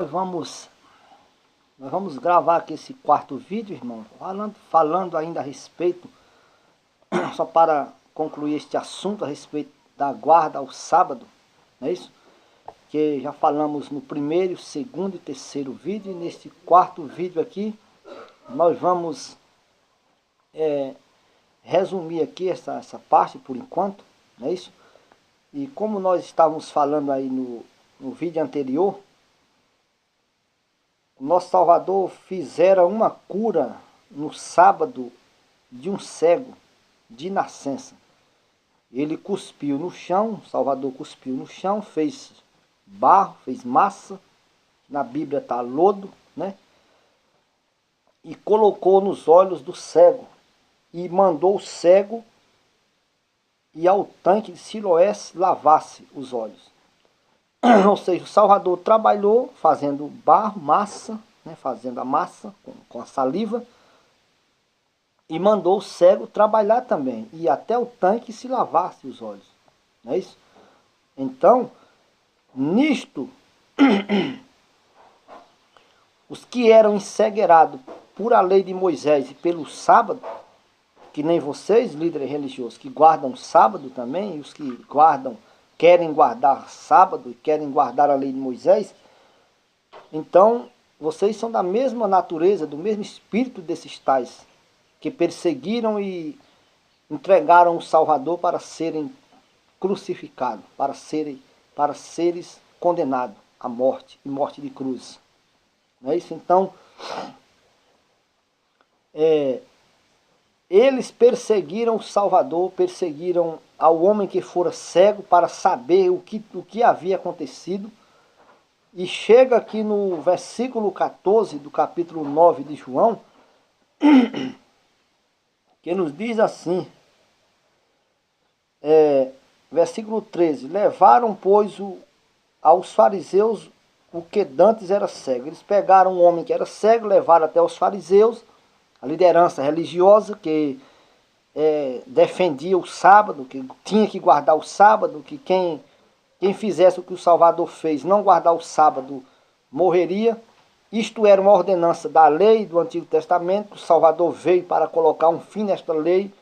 Nós vamos gravar aqui esse quarto vídeo, irmão, falando ainda a respeito, só para concluir este assunto a respeito da guarda ao sábado, não é isso? Que já falamos no primeiro, segundo e terceiro vídeo, e neste quarto vídeo aqui, nós vamos resumir aqui essa parte por enquanto, não é isso? E como nós estávamos falando aí no vídeo anterior, nosso Salvador fizera uma cura no sábado de um cego de nascença. Ele cuspiu no chão, o Salvador cuspiu no chão, fez barro, fez massa, na Bíblia está lodo, né? E colocou nos olhos do cego e mandou o cego ir ao tanque de Siloé lavasse os olhos. Ou seja, o Salvador trabalhou fazendo barro, massa, né, fazendo a massa com a saliva, e mandou o cego trabalhar também, e até o tanque se lavasse os olhos. Não é isso? Então, nisto, os que eram encegueirados por a lei de Moisés e pelo sábado, que nem vocês, líderes religiosos, que guardam o sábado também, e os que querem guardar sábado e querem guardar a lei de Moisés, então vocês são da mesma natureza, do mesmo espírito desses tais, que perseguiram e entregaram o Salvador para serem crucificados, para seres condenados à morte, e morte de cruz. Não é isso? Então, eles perseguiram o Salvador, perseguiram ao homem que fora cego para saber o que havia acontecido. E chega aqui no versículo 14 do capítulo 9 de João, que nos diz assim, versículo 13, levaram, pois, aos fariseus o que dantes era cego. Eles pegaram um homem que era cego, levaram até os fariseus, a liderança religiosa que defendia o sábado, que tinha que guardar o sábado, que quem fizesse o que o Salvador fez, não guardar o sábado, morreria. Isto era uma ordenança da lei do Antigo Testamento. O Salvador veio para colocar um fim nesta lei,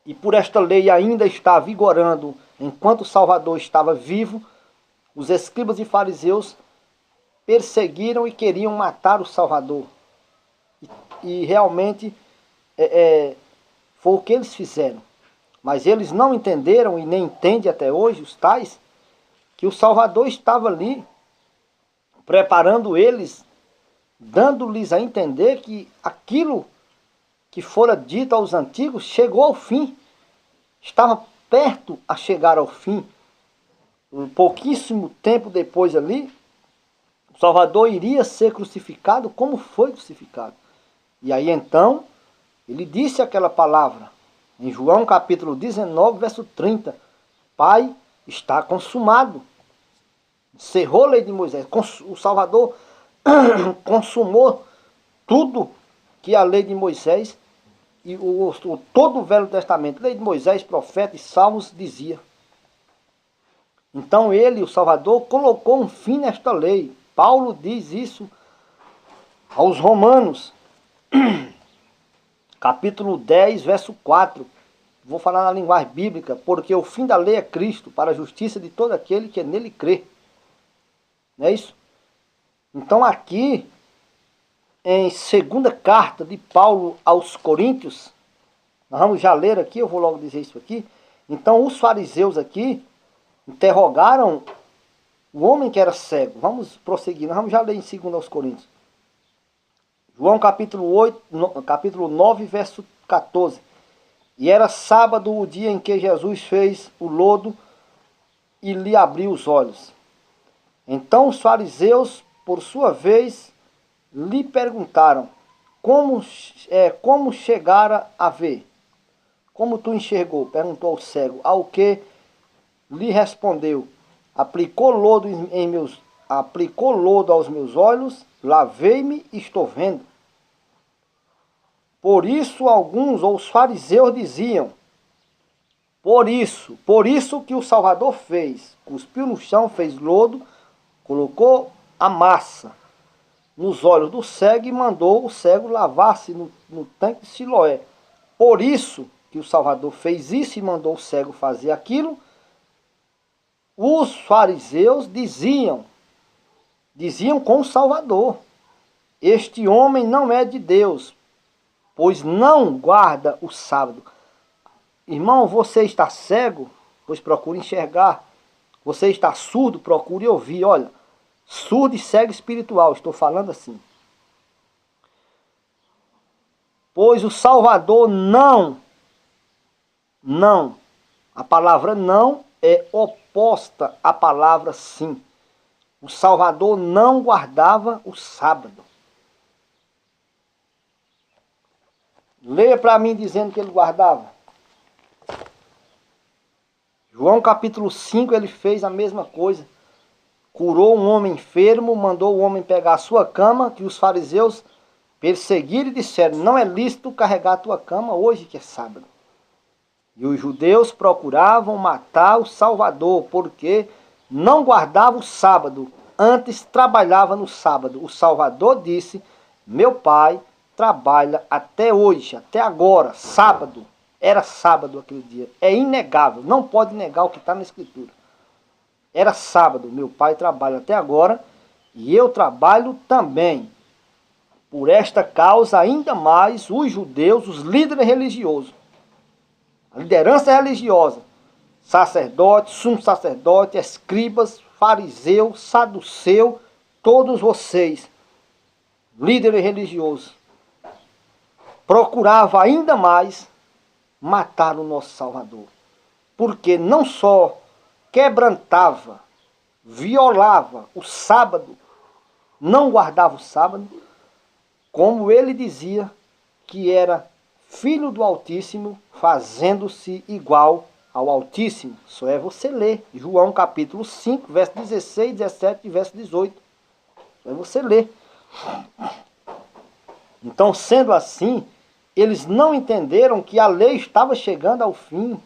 e por esta lei ainda está vigorando, enquanto o Salvador estava vivo, os escribas e fariseus perseguiram e queriam matar o Salvador. E realmente foi o que eles fizeram. Mas eles não entenderam, e nem entendem até hoje, os tais, que o Salvador estava ali, preparando eles, dando-lhes a entender que aquilo que fora dito aos antigos chegou ao fim, estava perto a chegar ao fim. Um pouquíssimo tempo depois ali, o Salvador iria ser crucificado como foi crucificado. E aí então, ele disse aquela palavra, em João capítulo 19, verso 30, Pai, está consumado. Encerrou a lei de Moisés. O Salvador consumou tudo que a lei de Moisés e todo o Velho Testamento, lei de Moisés, profetas e salmos dizia. Então ele, o Salvador, colocou um fim nesta lei. Paulo diz isso aos Romanos, capítulo 10, verso 4. Vou falar na linguagem bíblica, porque o fim da lei é Cristo, para a justiça de todo aquele que nele crê. Não é isso? Então aqui, em segunda carta de Paulo aos Coríntios, nós vamos já ler aqui, eu vou logo dizer isso aqui. Então os fariseus aqui interrogaram o homem que era cego. Vamos prosseguir, nós vamos já ler em 2 aos Coríntios. João capítulo 9, verso 14. E era sábado o dia em que Jesus fez o lodo e lhe abriu os olhos. Então os fariseus, por sua vez, lhe perguntaram, como chegara a ver? Como tu enxergou? Perguntou ao cego. Ao que lhe respondeu, aplicou lodo aos meus olhos, lavei-me e estou vendo. Por isso alguns, ou os fariseus, diziam, por isso que o Salvador fez, cuspiu no chão, fez lodo, colocou a massa nos olhos do cego e mandou o cego lavar-se no tanque de Siloé. Por isso que o Salvador fez isso e mandou o cego fazer aquilo. Os fariseus diziam com o Salvador: este homem não é de Deus, pois não guarda o sábado. Irmão, você está cego? Pois procure enxergar. Você está surdo? Procure ouvir. Olha, surdo e cego espiritual, estou falando assim. Pois o Salvador não. A palavra não é oposta à palavra sim. O Salvador não guardava o sábado. Leia para mim dizendo que ele guardava. João capítulo 5, ele fez a mesma coisa. Curou um homem enfermo, mandou o homem pegar a sua cama, que os fariseus perseguiram e disseram: não é lícito carregar a tua cama hoje que é sábado. E os judeus procuravam matar o Salvador, porque não guardava o sábado, antes trabalhava no sábado. O Salvador disse: meu pai trabalha até hoje, até agora, sábado. Era sábado aquele dia. É inegável, não pode negar o que está na Escritura. Era sábado, meu pai trabalha até agora e eu trabalho também. Por esta causa, ainda mais, os judeus, os líderes religiosos, a liderança religiosa, sacerdote, sumo sacerdote, escribas, fariseu, saduceu, todos vocês, líderes religiosos, procuravam ainda mais matar o nosso Salvador. Porque não só quebrantava, violava o sábado, não guardava o sábado, como ele dizia que era filho do Altíssimo, fazendo-se igual ao Altíssimo. Só é você ler João capítulo 5, verso 16, 17 e verso 18. Só é você ler. Então, sendo assim, eles não entenderam que a lei estava chegando ao fim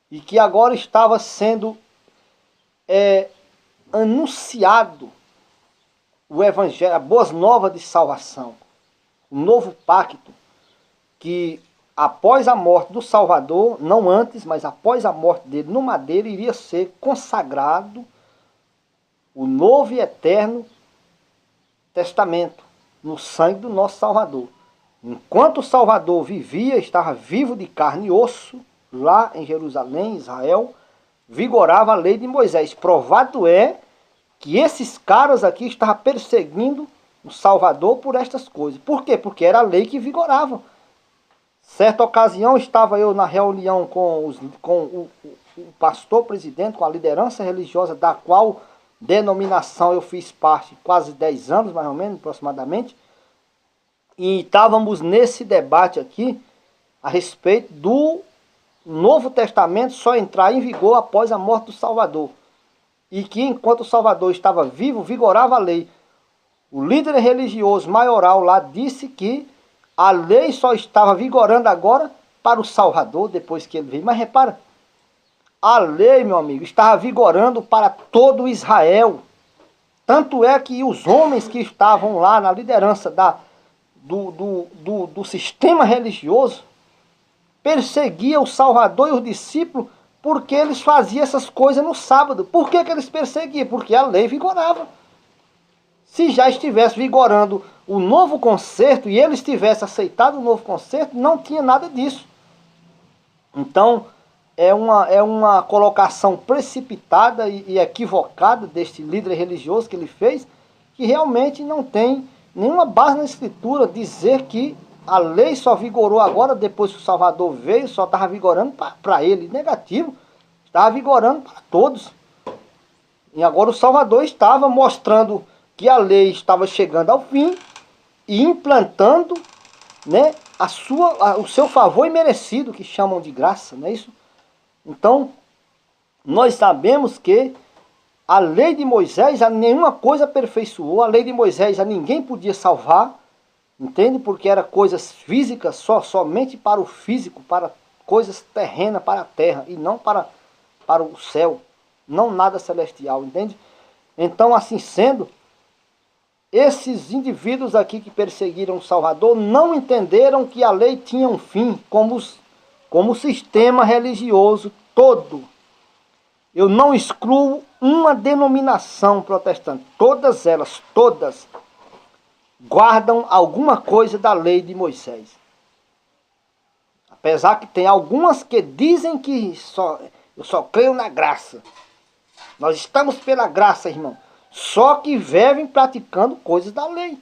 e que agora estava sendo anunciado o Evangelho, a boas novas de salvação, o novo pacto, que após a morte do Salvador, não antes, mas após a morte dele no madeiro, iria ser consagrado o novo e eterno testamento, no sangue do nosso Salvador. Enquanto o Salvador vivia, estava vivo de carne e osso, lá em Jerusalém, Israel, vigorava a lei de Moisés. Provado é que esses caras aqui estavam perseguindo o Salvador por estas coisas. Por quê? Porque era a lei que vigorava. Certa ocasião estava eu na reunião com o pastor presidente, com a liderança religiosa, da qual denominação eu fiz parte quase 10 anos, mais ou menos, aproximadamente. E estávamos nesse debate aqui a respeito do Novo Testamento só entrar em vigor após a morte do Salvador. E que enquanto o Salvador estava vivo, vigorava a lei. O líder religioso maioral lá disse que a lei só estava vigorando agora para o Salvador, depois que ele veio. Mas repara, a lei, meu amigo, estava vigorando para todo Israel. Tanto é que os homens que estavam lá na liderança do sistema religioso perseguiam o Salvador e os discípulos porque eles faziam essas coisas no sábado. Por que eles perseguiam? Porque a lei vigorava. Se já estivesse vigorando o novo concerto e eles tivessem aceitado o novo concerto, não tinha nada disso. Então, é uma colocação precipitada e equivocada deste líder religioso que ele fez, que realmente não tem nenhuma base na Escritura dizer que a lei só vigorou agora, depois que o Salvador veio, só estava vigorando para ele. Negativo, estava vigorando para todos. E agora o Salvador estava mostrando que a lei estava chegando ao fim e implantando, né, o seu favor imerecido, que chamam de graça, não é isso? Então, nós sabemos que a lei de Moisés a nenhuma coisa aperfeiçoou, a lei de Moisés a ninguém podia salvar, entende? Porque era coisas físicas, somente para o físico, para coisas terrenas, para a terra, e não para o céu, não nada celestial, entende? Então, assim sendo, esses indivíduos aqui que perseguiram o Salvador não entenderam que a lei tinha um fim, como o sistema religioso todo. Eu não excluo uma denominação protestante. Todas elas, todas, guardam alguma coisa da lei de Moisés. Apesar que tem algumas que dizem que eu só creio na graça. Nós estamos pela graça, irmão. Só que vivem praticando coisas da lei.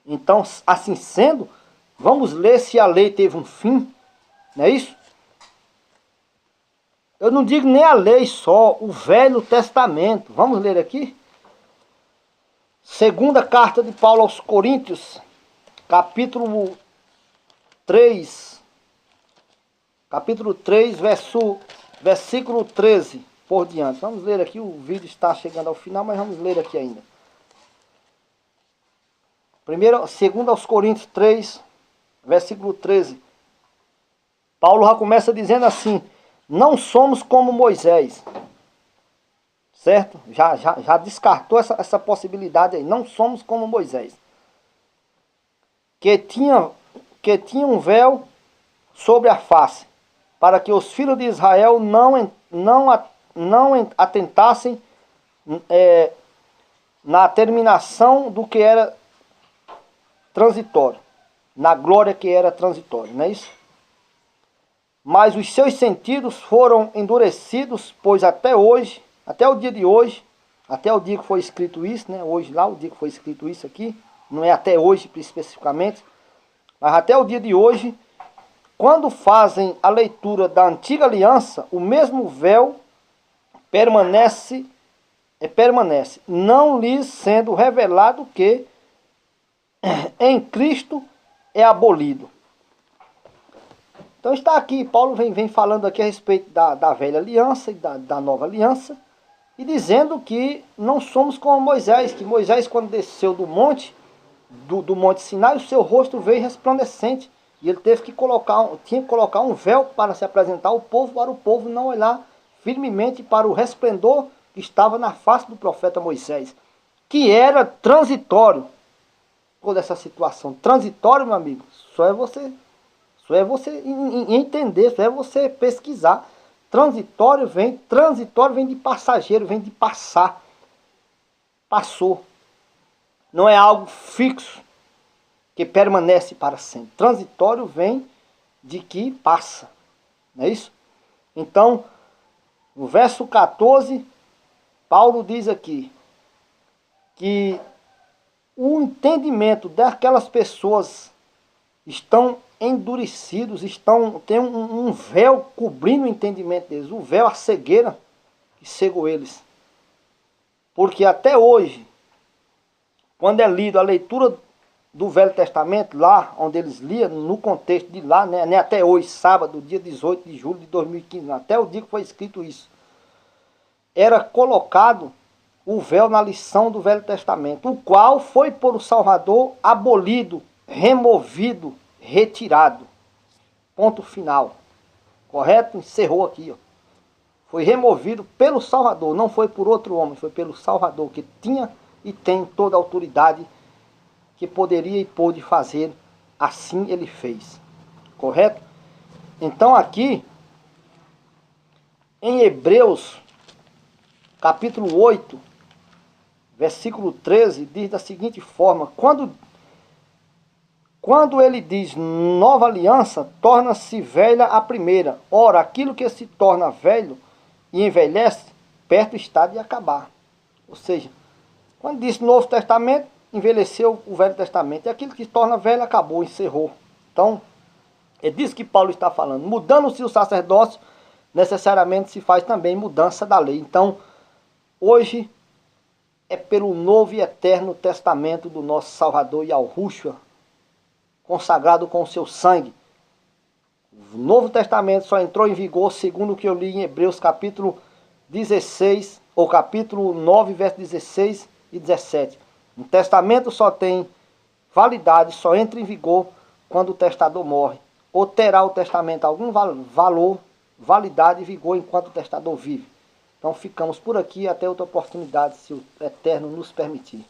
Então, assim sendo, vamos ler se a lei teve um fim. Não é isso? Eu não digo nem a lei só, o Velho Testamento. Vamos ler aqui? Segunda carta de Paulo aos Coríntios, capítulo 3. Capítulo 3, versículo 13 por diante. Vamos ler aqui, o vídeo está chegando ao final, mas vamos ler aqui ainda. Segunda aos Coríntios 3, versículo 13. Paulo já começa dizendo assim: não somos como Moisés. Certo? Já descartou essa possibilidade aí. Não somos como Moisés. Que tinha um véu sobre a face, para que os filhos de Israel não atentassem na terminação do que era transitório, na glória que era transitória, não é isso? Mas os seus sentidos foram endurecidos, pois até hoje, até o dia de hoje, até o dia que foi escrito isso, né? Hoje lá, o dia que foi escrito isso aqui, não é até hoje especificamente, mas até o dia de hoje, quando fazem a leitura da antiga aliança, o mesmo véu permanece, não lhes sendo revelado que em Cristo é abolido. Então está aqui, Paulo vem falando aqui a respeito da velha aliança e da nova aliança, e dizendo que não somos como Moisés, que Moisés, quando desceu do monte Sinai, o seu rosto veio resplandecente, e ele tinha que colocar um véu para se apresentar ao povo, para o povo não olhar firmemente para o resplendor que estava na face do profeta Moisés, que era transitório. Toda essa situação transitório, meu amigo, só é você entender, só é você pesquisar. Transitório vem de passageiro, vem de passar. Passou. Não é algo fixo que permanece para sempre. Transitório vem de que passa. Não é isso? Então, no verso 14, Paulo diz aqui que o entendimento daquelas pessoas estão endurecidos, tem um véu cobrindo o entendimento deles, o véu, a cegueira que cegou eles. Porque até hoje, quando é lido a leitura do Velho Testamento, lá onde eles liam, no contexto de lá, né, até hoje, sábado, dia 18 de julho de 2015, até o dia que foi escrito isso, era colocado o véu na lição do Velho Testamento, o qual foi por o Salvador abolido, removido, retirado. Ponto final. Correto? Encerrou aqui. Ó. Foi removido pelo Salvador, não foi por outro homem, foi pelo Salvador, que tinha e tem toda a autoridade que poderia e pôde fazer, assim ele fez. Correto? Então aqui, em Hebreus, capítulo 8, versículo 13, diz da seguinte forma: quando ele diz nova aliança, torna-se velha a primeira. Ora, aquilo que se torna velho e envelhece, perto está de acabar. Ou seja, quando diz Novo Testamento, envelheceu o Velho Testamento. E aquilo que se torna velho acabou, encerrou. Então, é disso que Paulo está falando. Mudando-se o sacerdócio, necessariamente se faz também mudança da lei. Então, hoje é pelo novo e eterno testamento do nosso Salvador Yahushua, consagrado com o seu sangue. O Novo Testamento só entrou em vigor, segundo o que eu li em Hebreus capítulo 16, ou capítulo 9, verso 16 e 17. O testamento só tem validade, só entra em vigor quando o testador morre. Ou terá o testamento algum valor, validade e vigor enquanto o testador vive. Então ficamos por aqui, até outra oportunidade, se o Eterno nos permitir.